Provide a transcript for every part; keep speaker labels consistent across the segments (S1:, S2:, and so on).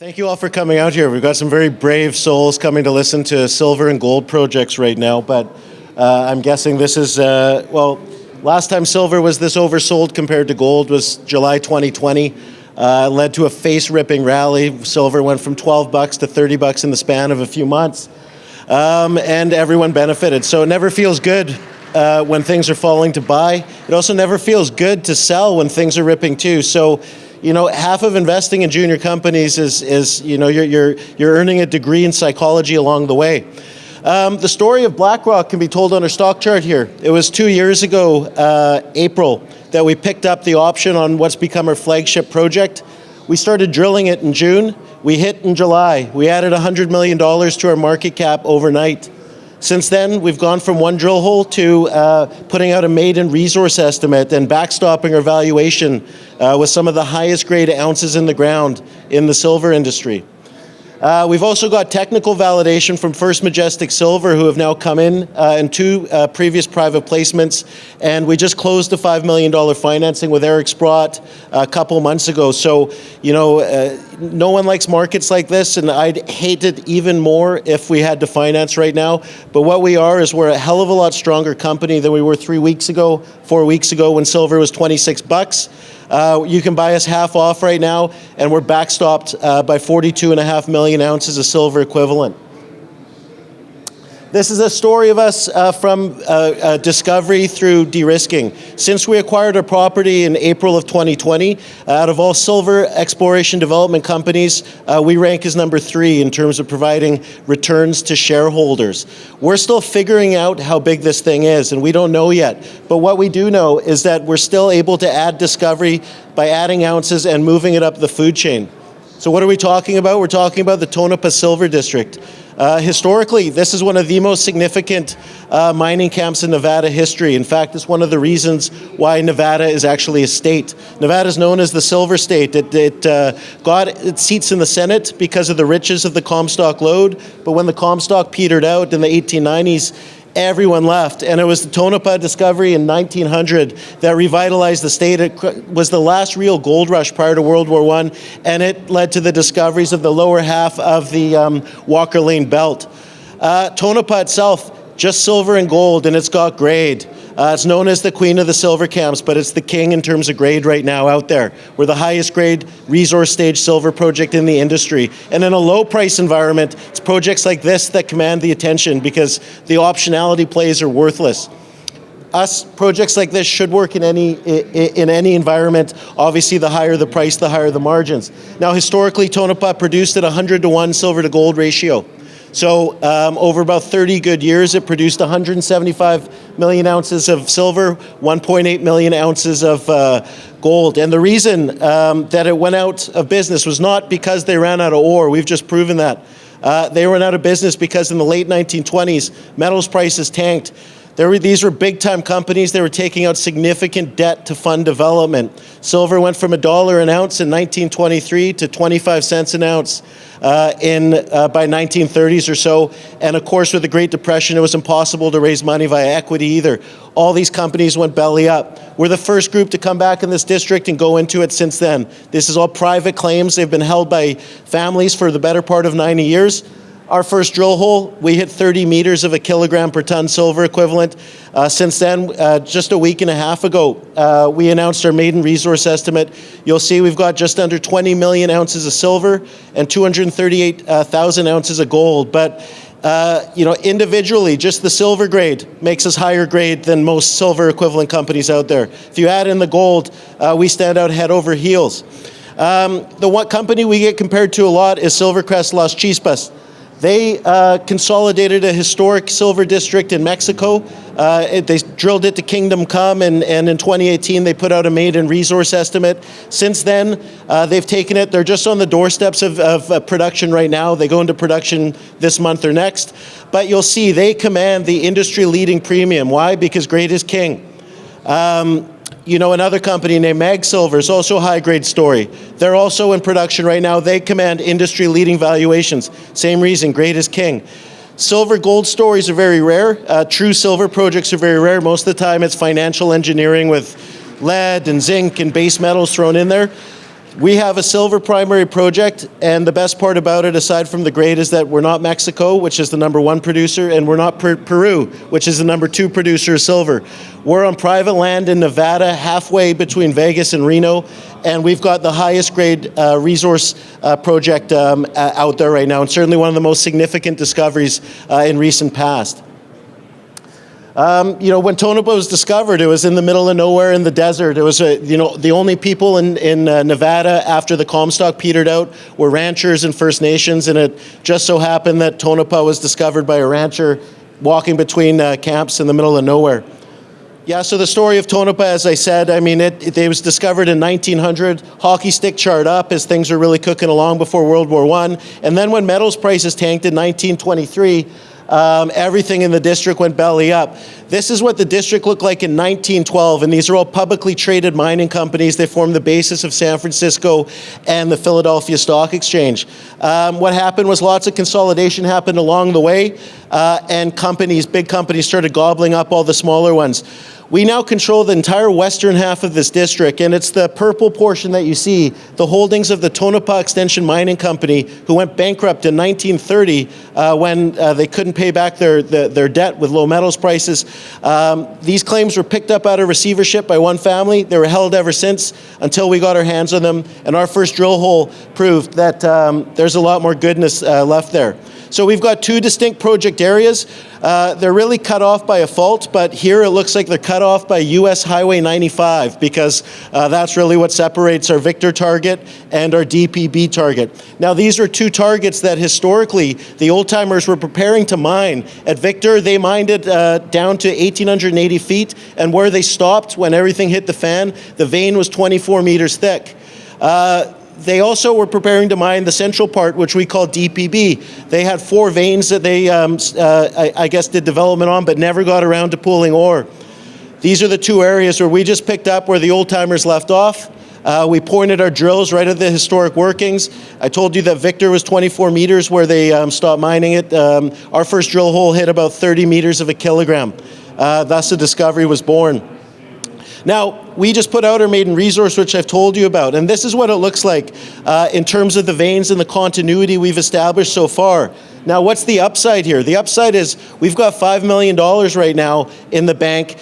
S1: Thank you all for coming out here. We've got some very brave souls coming to listen to silver and gold projects right now, but I'm guessing this is, last time silver was this oversold compared to gold was July 2020. Led to a face-ripping rally. Silver went from $12 to $30 in the span of a few months, and everyone benefited. So it never feels good when things are falling to buy. It also never feels good to sell when things are ripping too. So, you know, half of investing in junior companies is you're earning a degree in psychology along the way. The story of Blackrock can be told on our stock chart here. It was 2 years ago, April, that we picked up the option on what's become our flagship project. We started drilling it in June. We hit in July. We added $100 million to our market cap overnight. Since then, we've gone from one drill hole to putting out a maiden resource estimate and backstopping our valuation with some of the highest grade ounces in the ground in the silver industry. We've also got technical validation from First Majestic Silver, who have now come in two previous private placements, and we just closed a $5 million financing with Eric Sprott a couple months ago. So, you know, no one likes markets like this, and I'd hate it even more if we had to finance right now. But what we are is we're a hell of a lot stronger company than we were 3 weeks ago, 4 weeks ago when silver was $26. You can buy us half off right now, and we're backstopped by 42.5 million ounces of silver equivalent. This is a story of us from discovery through de-risking. Since we acquired our property in April of 2020, out of all silver exploration development companies, we rank as number 3 in terms of providing returns to shareholders. We're still figuring out how big this thing is, and we don't know yet. But what we do know is that we're still able to add discovery by adding ounces and moving it up the food chain. So what are we talking about? We're talking about the Tonopah Silver District. Historically, this is one of the most significant mining camps in Nevada history. In fact, it's one of the reasons why Nevada is actually a state. Nevada is known as the Silver State. It got its seats in the Senate because of the riches of the Comstock lode, but when the Comstock petered out in the 1890s, everyone left, and it was the Tonopah discovery in 1900 that revitalized the state. It was the last real gold rush prior to World War I, and it led to the discoveries of the lower half of the Walker Lane belt. Tonopah itself, just silver and gold, and it's got grade. It's known as the queen of the silver camps, but it's the king in terms of grade right now out there. We're the highest grade resource stage silver project in the industry. And in a low price environment, it's projects like this that command the attention because the optionality plays are worthless. Projects like this should work in any environment. Obviously, the higher the price, the higher the margins. Now, historically, Tonopah produced at 100-to-1 silver to gold ratio. So over about 30 good years, it produced 175 million ounces of silver, 1.8 million ounces of gold. And the reason that it went out of business was not because they ran out of ore. We've just proven that. They went out of business because in the late 1920s, metals prices tanked. These were big-time companies. They were taking out significant debt to fund development. Silver went from $1 an ounce in 1923 to 25 cents an ounce by 1930s or so. And of course, with the Great Depression, it was impossible to raise money via equity either. All these companies went belly up. We're the first group to come back in this district and go into it since then. This is all private claims. They've been held by families for the better part of 90 years. Our first drill hole, we hit 30 meters of a kilogram per ton silver equivalent. Since then, just a week and a half ago, we announced our maiden resource estimate. You'll see we've got just under 20 million ounces of silver and 238,000 ounces of gold. But individually, just the silver grade makes us higher grade than most silver equivalent companies out there. If you add in the gold, we stand out head over heels. The one company we get compared to a lot is Silvercrest Las Chispas. They consolidated a historic silver district in Mexico. They drilled it to Kingdom Come, and in 2018 they put out a maiden resource estimate. Since then, they've taken it. They're just on the doorsteps of production right now. They go into production this month or next. But you'll see they command the industry-leading premium. Why? Because grade is king. Another company named Mag Silver is also a high-grade story. They're also in production right now. They command industry-leading valuations. Same reason, grade is king. Silver gold stories are very rare. True silver projects are very rare. Most of the time it's financial engineering with lead and zinc and base metals thrown in there. We have a silver primary project, and the best part about it, aside from the grade, is that we're not Mexico, which is the #1 producer, and we're not Peru, which is the #2 producer of silver. We're on private land in Nevada, halfway between Vegas and Reno, and we've got the highest grade resource project out there right now, and certainly one of the most significant discoveries in recent past. When Tonopah was discovered, it was in the middle of nowhere in the desert. It was, the only people in Nevada after the Comstock petered out were ranchers and First Nations, and it just so happened that Tonopah was discovered by a rancher walking between camps in the middle of nowhere. Yeah, so the story of Tonopah, as I said, it was discovered in 1900, hockey stick chart up as things were really cooking along before World War I. And then when metals prices tanked in 1923, everything in the district went belly up. This is what the district looked like in 1912, and these are all publicly traded mining companies. They form the basis of San Francisco and the Philadelphia Stock Exchange. What happened was lots of consolidation happened along the way, and big companies started gobbling up all the smaller ones. We now control the entire western half of this district, and it's the purple portion that you see, the holdings of the Tonopah Extension Mining Company, who went bankrupt in 1930 when they couldn't pay back their debt with low metals prices. These claims were picked up out of receivership by one family. They were held ever since until we got our hands on them, and our first drill hole proved that there's a lot more goodness left there. So we've got two distinct project areas. They're really cut off by a fault, but here it looks like they're cut off by US Highway 95 because that's really what separates our Victor target and our DPB target. Now, these are two targets that historically the old-timers were preparing to mine. At Victor, they mined it down to 1,880 feet, and where they stopped when everything hit the fan, the vein was 24 meters thick. They also were preparing to mine the central part, which we call DPB. They had 4 veins that they, I guess, did development on, but never got around to pooling ore. These are the two areas where we just picked up where the old-timers left off. We pointed our drills right at the historic workings. I told you that Victor was 24 meters where they stopped mining it. Our first drill hole hit about 30 meters of a kilogram. Thus, the discovery was born. Now, we just put out our maiden resource, which I've told you about, and this is what it looks like in terms of the veins and the continuity we've established so far. Now, what's the upside here? The upside is we've got $5 million right now in the bank.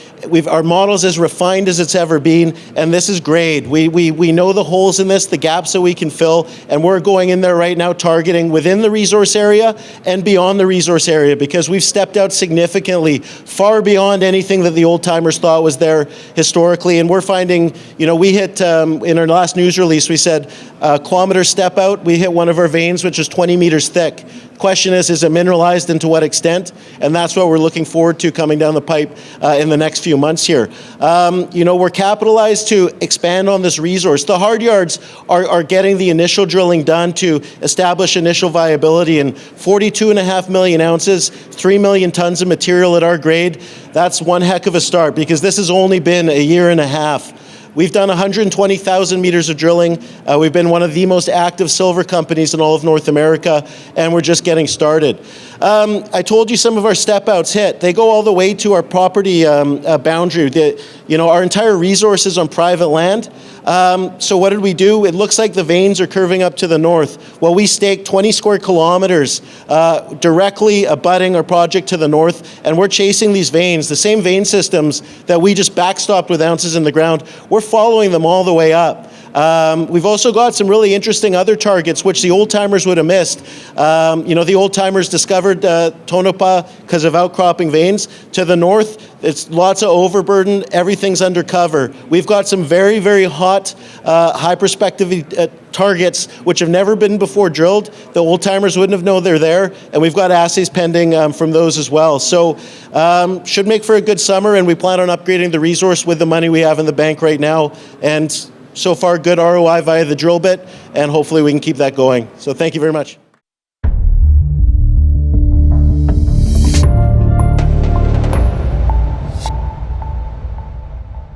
S1: Our model's as refined as it's ever been, and this is grade. We know the holes in this, the gaps that we can fill, and we're going in there right now targeting within the resource area and beyond the resource area because we've stepped out significantly, far beyond anything that the old-timers thought was there historically, and we're finding, we hit, in our last news release, we said kilometer step out, we hit one of our veins, which is 20 meters thick. Question is it mineralized and to what extent? And that's what we're looking forward to coming down the pipe in the next few months here. We're capitalized to expand on this resource. The hard yards are getting the initial drilling done to establish initial viability, and 42.5 million ounces, 3 million tons of material at our grade, that's one heck of a start because this has only been a year and a half. We've done 120,000 meters of drilling. We've been one of the most active silver companies in all of North America, and we're just getting started. I told you some of our step outs hit. They go all the way to our property boundary. Our entire resource is on private land. So what did we do? It looks like the veins are curving up to the north. Well, we staked 20 square kilometers directly abutting our project to the north, and we're chasing these veins, the same vein systems that we just backstopped with ounces in the ground. We're following them all the way up. We've also got some really interesting other targets, which the old-timers would have missed. The old-timers discovered Tonopah because of outcropping veins. To the north, it's lots of overburden. Everything's undercover. We've got some very, very hot, high perspective targets which have never been before drilled. The old-timers wouldn't have known they're there, and we've got assays pending from those as well. So should make for a good summer, and we plan on upgrading the resource with the money we have in the bank right now. And so far, good ROI via the drill bit, and hopefully we can keep that going. So thank you very much.